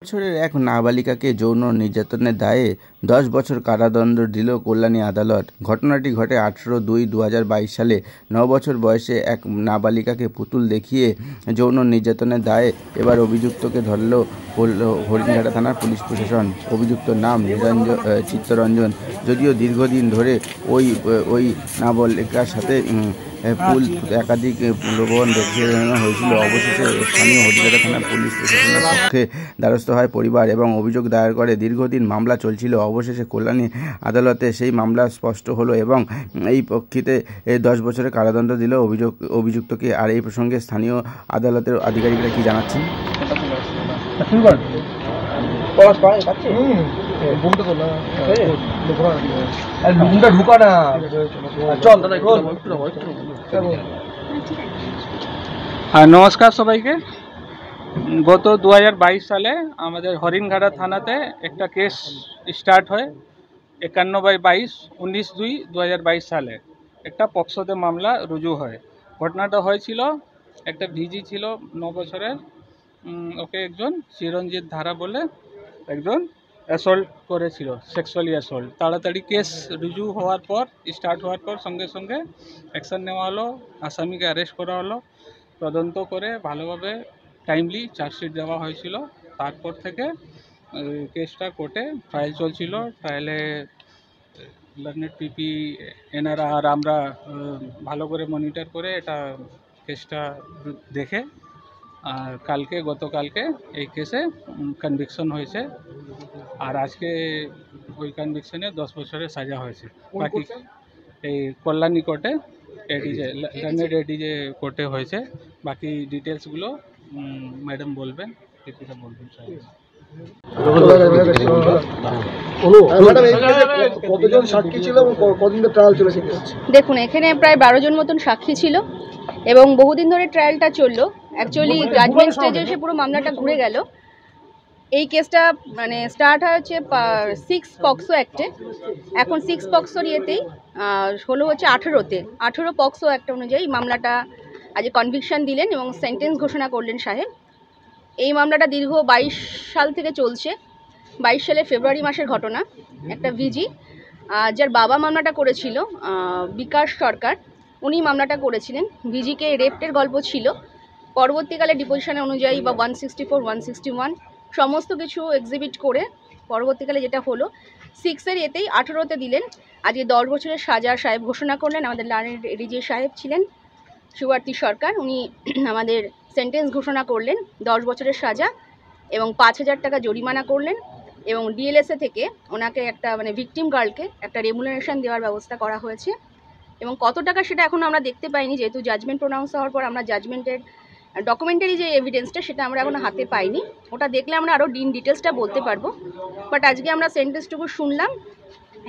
বছরের এক নাবালিকাকে যৌন নির্যাতনের দায়ে 10 বছর কারাদণ্ড দিল কল্যাণী আদালত। ঘটনাটি ঘটে 18/2/2022 সালে। 9 বছর বয়সে এক নাবালিকাকে পুতুল দেখিয়ে যৌন নির্যাতনের দায়ে এবার অভিযুক্তকে ধরল হরিণঘাটা থানার পুলিশ প্রশাসন। অভিযুক্তর নাম চিত্তরঞ্জন। যদিও দীর্ঘদিন ধরে ওই নাবালিকার সাথে একাধিক প্রলোভন দেখিয়ে হয়েছিল। অবশেষে স্থানীয় হরিণঘাটা থানার পুলিশ প্রশাসনের পক্ষে দ্বারস্থ হয় পরিবার এবং অভিযোগ দায়ের করে। দীর্ঘদিন মামলা চলছিল। অবশেষে কল্যাণী আদালতে সেই মামলা স্পষ্ট হলো এবং এই প্রেক্ষিতে 10 বছরের কারাদণ্ড দিল অভিযুক্তকে। আর এই প্রসঙ্গে স্থানীয় আদালতের আধিকারিকরা কি জানাচ্ছেন? নমস্কার সবাইকে। গত 2022 সালে আমাদের হরিণঘাটা থানাতে একটা কেস স্টার্ট হয় 51/22 19/2/2022 সালে একটা পক্সোতে মামলা রুজু হয়। ঘটনাটা হয়েছিল, একটা ভিজি ছিল 9 বছরের, ওকে একজন চিরঞ্জিত ধারা বলে একজন অ্যাসল্ট করেছিল, সেক্সুয়ালি অ্যাসল্ট। তাড়াতাড়ি কেস রুজু হওয়ার পর, স্টার্ট হওয়ার পর সঙ্গে সঙ্গে অ্যাকশান নেওয়া হলো, আসামিকে অ্যারেস্ট করা হলো, তদন্ত করে ভালোভাবে টাইমলি চার্জশিট দেওয়া হয়েছিল। তারপর থেকে কেসটা কোর্টে ট্রায়াল চলছিল। ট্রায়ালে লার্নেড পিপি এনারা আর আমরা ভালো করে মনিটর করে এটা কেসটা দেখে আর গতকালকে এই কেসে কনভিকশন হয়েছে। আর আজকে ওই কনভিকশনে 10 বছরের সাজা হয়েছে। বাকি এই কল্যাণী কোর্টে লার্নেড এডিজে কোর্টে হয়েছে। বাকি ডিটেলসগুলো ম্যাডাম বলবেন, পিপিটা বলবেন। দেখুন, এখানে প্রায় 12 জন মতন সাক্ষী ছিল এবং বহুদিন ধরে ট্রায়ালটা চললো। অ্যাকচুয়ালি জাজমেন্ট স্টেজে এসে পুরো মামলাটা ঘুরে গেল। এই কেসটা মানে স্টার্ট হয়েছে 6 পক্সো অ্যাক্টে। এখন 6 পক্সোর ইয়েতেই হলো হচ্ছে 18 পক্সো অ্যাক্ট অনুযায়ী মামলাটা আজ কনভিকশন দিলেন এবং সেন্টেন্স ঘোষণা করলেন সাহেব। এই মামলাটা দীর্ঘ 22 সাল থেকে চলছে। 22 সালের ফেব্রুয়ারি মাসের ঘটনা। একটা ভিজি যার বাবা মামলাটা করেছিল, বিকাশ সরকার, উনি মামলাটা করেছিলেন। ভিজিকে রেপটের গল্প ছিল। পরবর্তীকালে ডিপোজিশন অনুযায়ী বা 164, 161 সমস্ত কিছু এক্সিবিট করে পরবর্তীকালে যেটা হলো 6-এর এতেই 18তে দিলেন। আজকে 10 বছরের সাজা সাহেব ঘোষণা করলেন। আমাদের লার্নেড এডিজে সাহেব ছিলেন শিবার্থী সরকার, উনি আমাদের সেন্টেন্স ঘোষণা করলেন 10 বছরের সাজা এবং 5,000 টাকা জরিমানা করলেন এবং ডিএলএসএ থেকে ওনাকে একটা মানে ভিকটিম গার্লকে একটা রেমুনারেশন দেওয়ার ব্যবস্থা করা হয়েছে। এবং কত টাকা সেটা এখন আমরা দেখতে পাইনি, যেহেতু জাজমেন্ট প্রোনাউন্স হওয়ার পর আমরা জাজমেন্টের ডকুমেন্টারি যে এভিডেন্সটা সেটা আমরা এখনো হাতে পাইনি। ওটা দেখলে আমরা আরও ডিটেলসটা বলতে পারবো। বাট আজকে আমরা সেন্টেন্সটুকু শুনলাম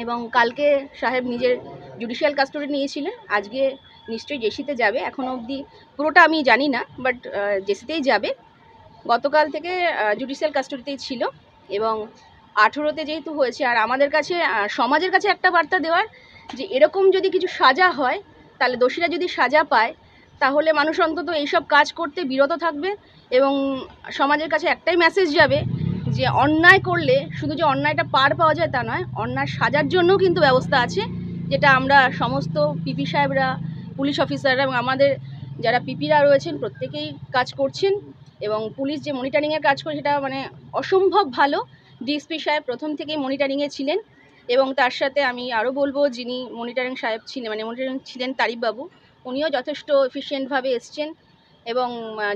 এবং কালকে সাহেব নিজের জুডিশিয়াল কাস্টডি নিয়েছিলেন। আজকে নিশ্চয়ই জেসিতে যাবে। এখনও অবধি পুরোটা আমি জানি না, বাট জেসিতেই যাবে। গতকাল থেকে জুডিশিয়াল কাস্টডিতেই ছিল এবং 18তে যেহেতু হয়েছে, আর আমাদের কাছে সমাজের কাছে একটা বার্তা দেওয়ার যে এরকম যদি কিছু সাজা হয়, তাহলে দোষীরা যদি সাজা পায় তাহলে মানুষ অন্তত এইসব কাজ করতে বিরত থাকবে। এবং সমাজের কাছে একটাই মেসেজ যাবে যে অন্যায় করলে শুধু যে অন্যায়টা পার পাওয়া যায় তা নয়, অন্যায় সাজার জন্যও কিন্তু ব্যবস্থা আছে, যেটা আমরা সমস্ত পিপি সাহেবরা, পুলিশ অফিসাররা এবং আমাদের যারা পিপিরা রয়েছেন প্রত্যেকেই কাজ করছেন। এবং পুলিশ যে মনিটরিংয়ের কাজ করে সেটা মানে অসম্ভব ভালো। ডিএসপি সাহেব প্রথম থেকেই মনিটরিংয়ে ছিলেন এবং তার সাথে আমি আরও বলবো, যিনি মনিটরিং সাহেব ছিলেন মানে মনিটরিং ছিলেন তারিফবাবু, উনিও যথেষ্ট এফিশিয়েন্টভাবে এসছেন এবং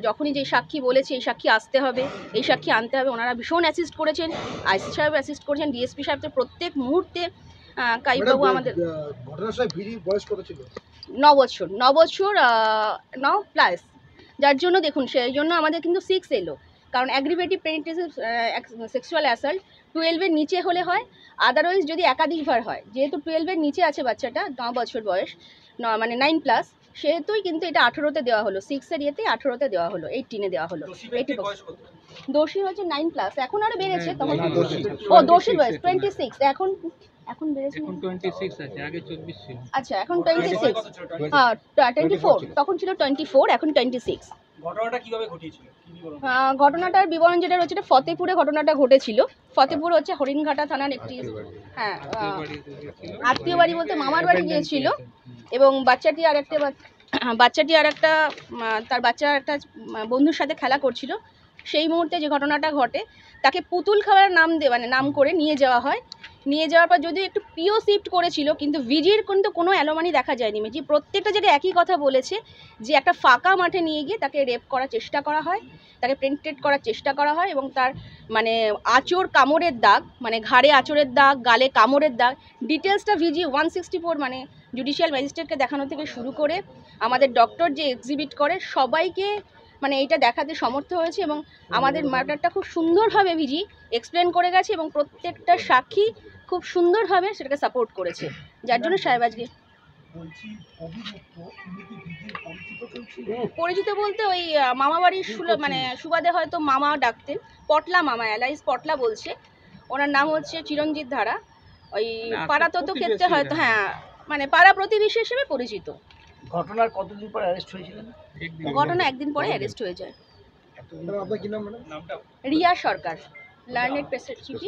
যখনই যে সাক্ষী বলেছে এই সাক্ষী আসতে হবে, এই সাক্ষী আনতে হবে, ওনারা ভীষণ অ্যাসিস্ট করেছেন। আইসি সাহেব অ্যাসিস্ট করেছেন, ডিএসপি সাহেব তো প্রত্যেক মুহূর্তে কাইবাবু আমাদের 9 বছর 9+, যার জন্য দেখুন সেই জন্য আমাদের কিন্তু 6 এলো। কারণ অ্যাগ্রিভেটিভ পেনিট্রেটিভ সেক্সুয়াল অ্যাসাল্ট 12-এর নিচে হলে হয়, আদারওয়াইজ যদি একাধিকবার হয়। যেহেতু 12-এর নিচে আছে বাচ্চাটা, 9 বছর বয়স, মানে 9+, সেহেতুই কিন্তু এটা 18তে দেওয়া হলো। 6-এর ইয়েতে 18তে দেওয়া হলো, 18-এ দেওয়া হলো। দোষী হচ্ছে 9+, এখন আরও বেড়েছে। তখন দোষীর বয়স 26, এখন বেড়েছে, এখন 26 আছে, আগে 24 ছিল। আচ্ছা, এখন 26, হ্যাঁ 24, তখন ছিল 24, এখন 26। ঘটনাটা কিভাবে ঘটিয়েছিল? ঘটনাটার বিবরণ যেটা রয়েছে, এটা ফতেপুরে ঘটনাটা ঘটেছিল। ফতেপুর হচ্ছে হরিণঘাটা থানার একটি, হ্যাঁ, আত্মীয় বাড়ি বলতে মামার বাড়ি গিয়েছিল এবং বাচ্চাটি আর একটা তার বাচ্চার একটা বন্ধুর সাথে খেলা করছিল। সেই মুহূর্তে যে ঘটনাটা ঘটে, তাকে পুতুল খাওয়ার নাম করে নিয়ে যাওয়া হয়। নিয়ে যাওয়ার পর যদিও একটু পিও শিফট করেছিল, কিন্তু ভিজির কিন্তু কোনো অ্যালোমানি দেখা যায়নি। ভিজি প্রত্যেকটা জায়গায় একই কথা বলেছে যে একটা ফাঁকা মাঠে নিয়ে গিয়ে তাকে রেপ করার চেষ্টা করা হয়, তাকে পেনিট্রেট করার চেষ্টা করা হয় এবং তার আঁচড় কামড়ের দাগ, ঘাড়ে আঁচড়ের দাগ, গালে কামড়ের দাগ, ডিটেলসটা ভিজি 164 জুডিশিয়াল ম্যাজিস্ট্রেটকে দেখানো থেকে শুরু করে আমাদের ডক্টর যে এক্সিবিট করে সবাইকে এইটা দেখাতে সমর্থ হয়েছে এবং আমাদের ম্যাটারটা খুব সুন্দরভাবে ভিজি এক্সপ্লেন করে গেছে এবং প্রত্যেকটা সাক্ষী খুব সুন্দরভাবে সেটাকে সাপোর্ট করেছে, যার জন্য সাহেব আজকে পরিচিত বলতে ওই মামাবাড়ির সুবাদে হয়তো মামা ডাকতেন, পটলা মামা, এলাইস পটলা বলছে। ওনার নাম হচ্ছে চিরঞ্জিত ধারা। ওই পাড়াতত ক্ষেত্রে হয়তো, হ্যাঁ, পাড়া প্রতিবেশী হিসেবে পরিচিত। ঘটনার কতদিন পর অ্যারেস্ট হয়েছিলেন? ঘটনা একদিন পরে অ্যারেস্ট হয়ে যায়। রিয়া সরকার, লার্নেড প্রেসিডেন্ট।